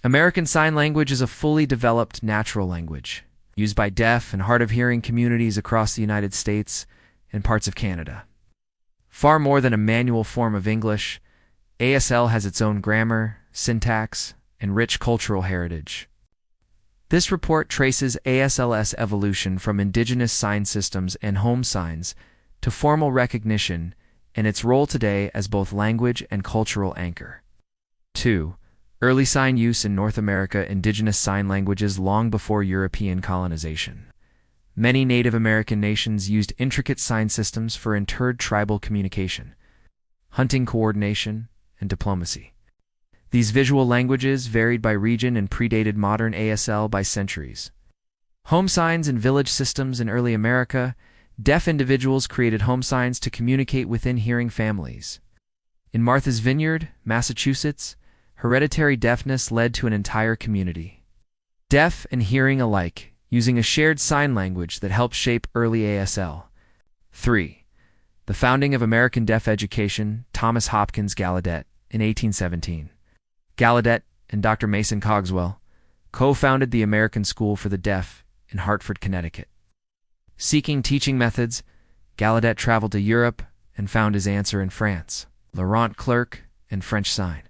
American Sign Language is a fully developed natural language used by deaf and hard-of-hearing communities across the United States and parts of Canada. Far more than a manual form of English, ASL has its own grammar, syntax, and rich cultural heritage. This report traces ASL's evolution from indigenous sign systems and home signs to formal recognition and its role today as both language and cultural anchor. 2. Early sign use in North America. Indigenous sign languages long before European colonization. Many Native American nations used intricate sign systems for interred tribal communication, hunting coordination, and diplomacy. These visual languages varied by region and predated modern ASL by centuries. Home signs and village systems. In early America, deaf individuals created home signs to communicate within hearing families. In Martha's Vineyard, Massachusetts, hereditary deafness led to an entire community, deaf and hearing alike, using a shared sign language that helped shape early ASL. 3. The founding of American deaf education. Thomas Hopkins Gallaudet in 1817. Gallaudet and Dr. Mason Cogswell co-founded the American School for the Deaf in Hartford, Connecticut. Seeking teaching methods, Gallaudet traveled to Europe and found his answer in France, Laurent Clerc, and French Sign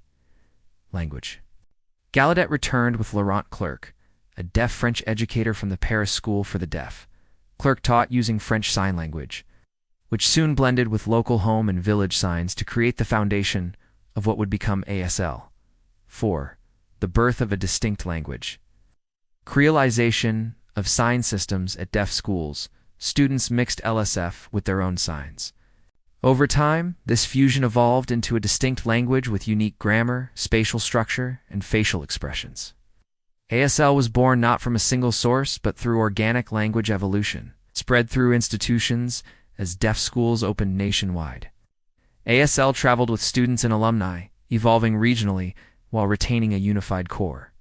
Language. Gallaudet returned with Laurent Clerc, a deaf French educator from the Paris School for the Deaf. Clerc taught using French Sign Language, which soon blended with local home and village signs to create the foundation of what would become ASL. 4. The birth of a distinct language. Creolization of sign systems at deaf schools. Students mixed LSF with their own signs. Over time, this fusion evolved into a distinct language with unique grammar, spatial structure, and facial expressions. ASL was born not from a single source, but through organic language evolution, spread through institutions as deaf schools opened nationwide. ASL traveled with students and alumni, evolving regionally while retaining a unified core.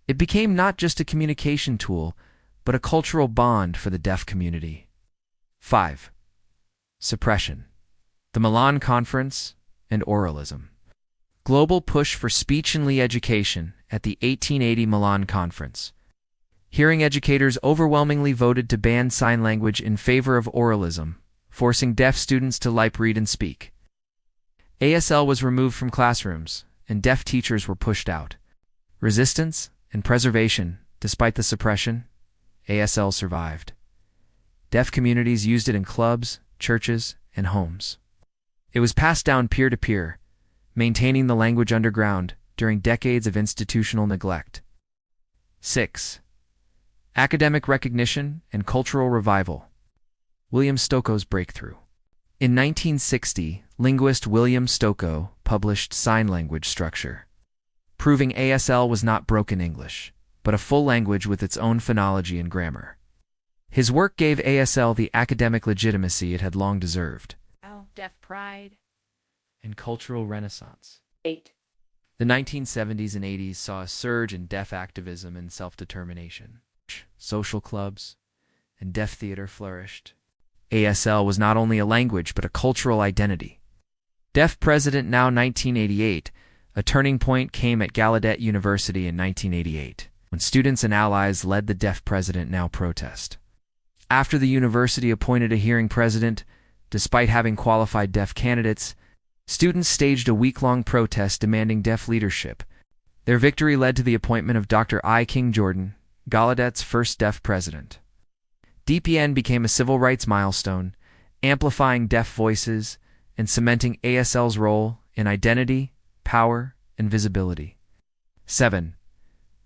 It became not just a communication tool, but a cultural bond for the deaf community. 5. Suppression. The Milan Conference and oralism. Global push for speech and education at the 1880 Milan Conference. Hearing educators overwhelmingly voted to ban sign language in favor of oralism, forcing deaf students to read and speak. ASL was removed from classrooms, and deaf teachers were pushed out. Resistance and preservation. Despite the suppression, ASL survived. Deaf communities used it in clubs, churches, and homes. It was passed down peer-to-peer, maintaining the language underground during decades of institutional neglect. 6. Academic recognition and cultural revival. William Stokoe's breakthrough. In 1960, linguist William Stokoe published Sign Language Structure, proving ASL was not broken English, but a full language with its own phonology and grammar. His work gave ASL the academic legitimacy it had long deserved. Deaf pride And cultural renaissance. 8. The 1970s and 80s saw a surge in deaf activism and self-determination. Social clubs and deaf theater flourished. ASL was not only a language but a cultural identity. Deaf President Now 1988, a turning point came at Gallaudet University in 1988, when students and allies led the Deaf President Now protest. After the university appointed a hearing president, despite having qualified deaf candidates, students staged a week-long protest demanding deaf leadership. Their victory led to the appointment of Dr. I. King Jordan, Gallaudet's first deaf president. DPN became a civil rights milestone, amplifying deaf voices and cementing ASL's role in identity, power, and visibility. 7.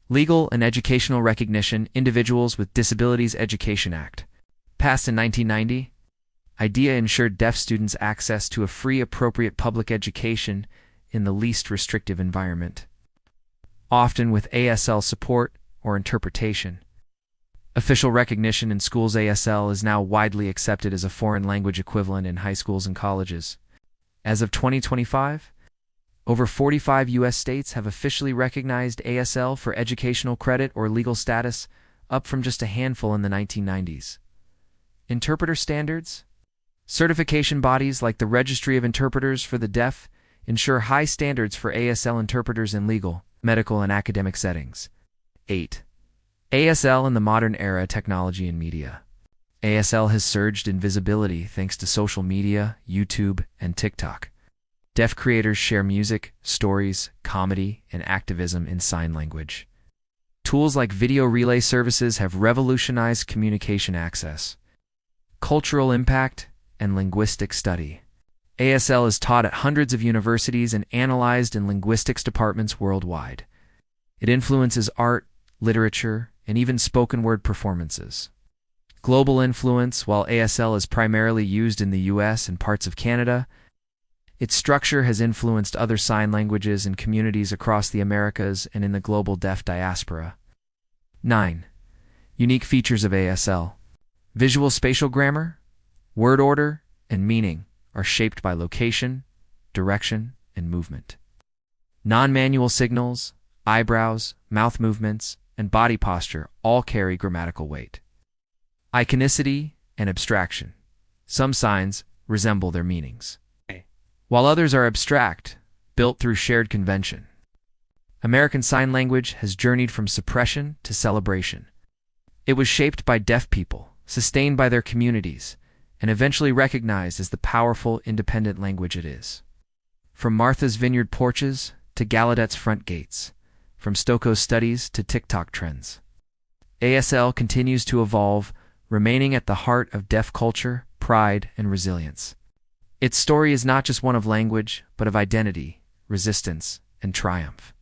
Legal and educational recognition. Individuals with Disabilities Education Act. Passed in 1990, IDEA ensured deaf students access to a free, appropriate public education in the least restrictive environment, often with ASL support or interpretation. Official recognition in schools. ASL is now widely accepted as a foreign language equivalent in high schools and colleges. As of 2025, over 45 U.S. states have officially recognized ASL for educational credit or legal status, up from just a handful in the 1990s. Interpreter standards. Certification bodies like the Registry of Interpreters for the Deaf ensure high standards for ASL interpreters in legal, medical and academic settings. 8. ASL in the modern era, technology and media. ASL has surged in visibility thanks to social media, YouTube, and TikTok. Deaf creators share music, stories, comedy, and activism in sign language. Tools like video relay services have revolutionized communication access. Cultural impact and linguistic study. ASL is taught at hundreds of universities and analyzed in linguistics departments worldwide. It influences art, literature, and even spoken word performances. Global influence. While ASL is primarily used in the US and parts of Canada, its structure has influenced other sign languages and communities across the Americas and in the global deaf diaspora. 9. Unique features of ASL. Visual spatial grammar, word order, and meaning are shaped by location, direction, and movement. Non-manual signals, eyebrows, mouth movements, and body posture all carry grammatical weight. Iconicity and abstraction. Some signs resemble their meanings, while others are abstract, built through shared convention. American Sign Language has journeyed from suppression to celebration. It was shaped by deaf people, sustained by their communities, and eventually recognized as the powerful, independent language it is. From Martha's Vineyard porches to Gallaudet's front gates, from Stokoe's studies to TikTok trends, ASL continues to evolve, remaining at the heart of deaf culture, pride, and resilience. Its story is not just one of language, but of identity, resistance, and triumph.